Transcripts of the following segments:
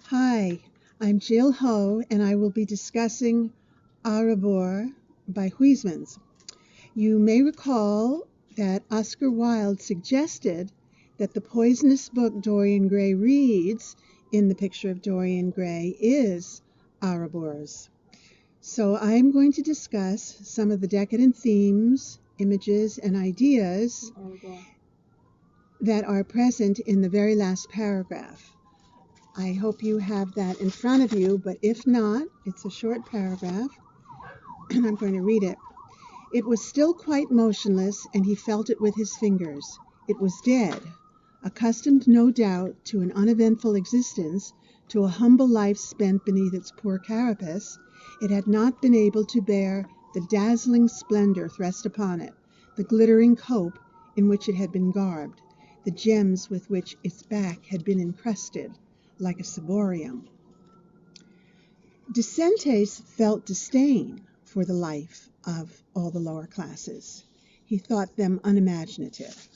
Hi, I'm Jill Ho, and I will be discussing A rebours by Huysmans. You may recall that Oscar Wilde suggested that the poisonous book Dorian Gray reads in The Picture of Dorian Gray is A rebours. So I'm going to discuss some of the decadent themes, images, and ideas that are present in the very last paragraph. I hope you have that in front of you, but if not, it's a short paragraph, and I'm going to read it. It was still quite motionless, and he felt it with his fingers. It was dead, accustomed no doubt to an uneventful existence, to a humble life spent beneath its poor carapace. It had not been able to bear the dazzling splendor thrust upon it, the glittering cope in which it had been garbed, the gems with which its back had been encrusted, like a ciborium. Decentes felt disdain for the life of all the lower classes. He thought them unimaginative.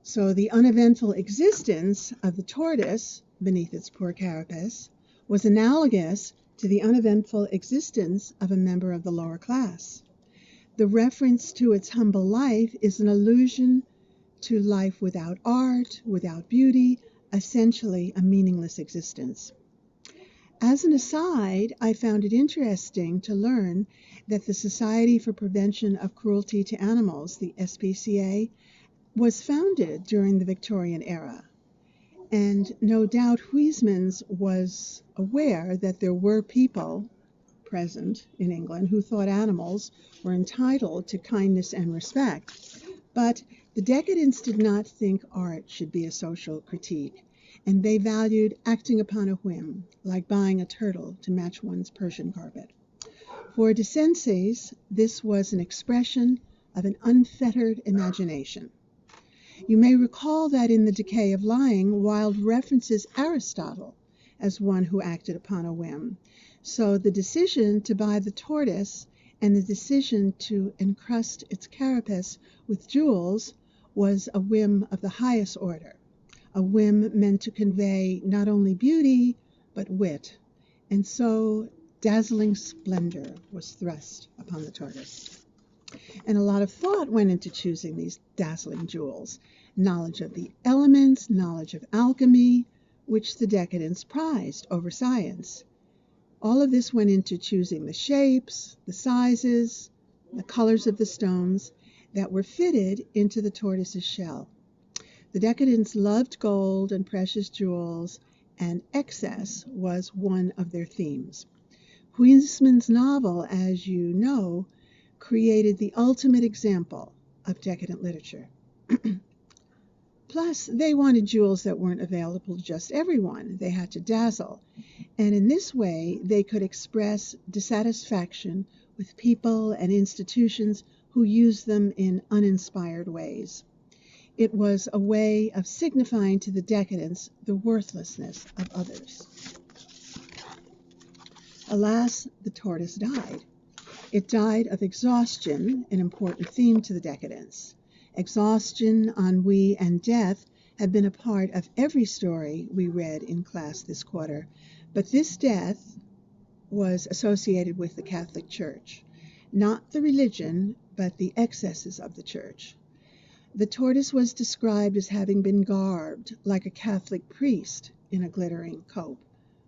So the uneventful existence of the tortoise beneath its poor carapace was analogous to the uneventful existence of a member of the lower class. The reference to its humble life is an allusion to life without art, without beauty, essentially a meaningless existence. As an aside, I found it interesting to learn that the Society for Prevention of Cruelty to Animals, the SPCA, was founded during the Victorian era. And no doubt Huysmans was aware that there were people present in England who thought animals were entitled to kindness and respect. But the decadents did not think art should be a social critique, and they valued acting upon a whim, like buying a turtle to match one's Persian carpet. For Decentes, this was an expression of an unfettered imagination. You may recall that in The Decay of Lying, Wilde references Aristotle as one who acted upon a whim. So the decision to buy the tortoise and the decision to encrust its carapace with jewels was a whim of the highest order, a whim meant to convey not only beauty, but wit. And so dazzling splendor was thrust upon the tortoise. And a lot of thought went into choosing these dazzling jewels. Knowledge of the elements, knowledge of alchemy, which the decadents prized over science. All of this went into choosing the shapes, the sizes, the colors of the stones that were fitted into the tortoise's shell. The decadents loved gold and precious jewels, and excess was one of their themes. Huysmans' novel, as you know, created the ultimate example of decadent literature. Plus, they wanted jewels that weren't available to just everyone. They had to dazzle. And in this way, they could express dissatisfaction with people and institutions who used them in uninspired ways. It was a way of signifying to the decadents the worthlessness of others. Alas, the tortoise died. It died of exhaustion, an important theme to the decadents. Exhaustion, ennui, and death have been a part of every story we read in class this quarter, but this death was associated with the Catholic Church, not the religion, but the excesses of the Church. The tortoise was described as having been garbed like a Catholic priest in a glittering cope,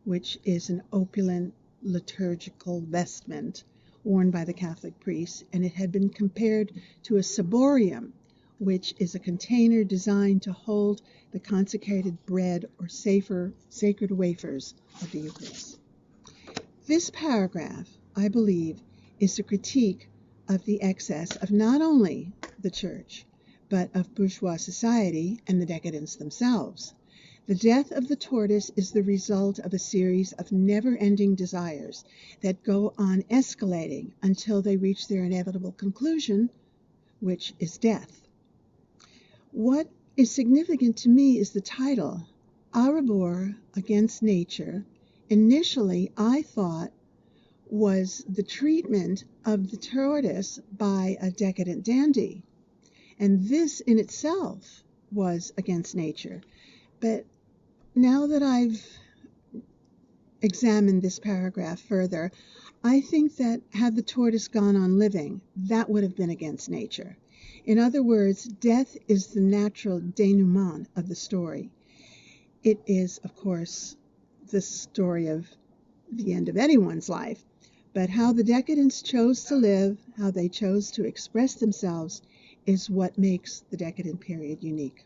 which is an opulent liturgical vestment worn by the Catholic priests, and it had been compared to a ciborium, which is a container designed to hold the consecrated bread or sacred wafers of the Eucharist. This paragraph, I believe, is a critique of the excess of not only the Church, but of bourgeois society and the decadents themselves. The death of the tortoise is the result of a series of never-ending desires that go on escalating until they reach their inevitable conclusion, which is death. What is significant to me is the title, A rebours against nature. Initially, I thought was the treatment of the tortoise by a decadent dandy. And this in itself was against nature. But now that I've examine this paragraph further, I think that had the tortoise gone on living, that would have been against nature. In other words, death is the natural denouement of the story. It is, of course, the story of the end of anyone's life, but how the decadents chose to live, how they chose to express themselves, is what makes the decadent period unique.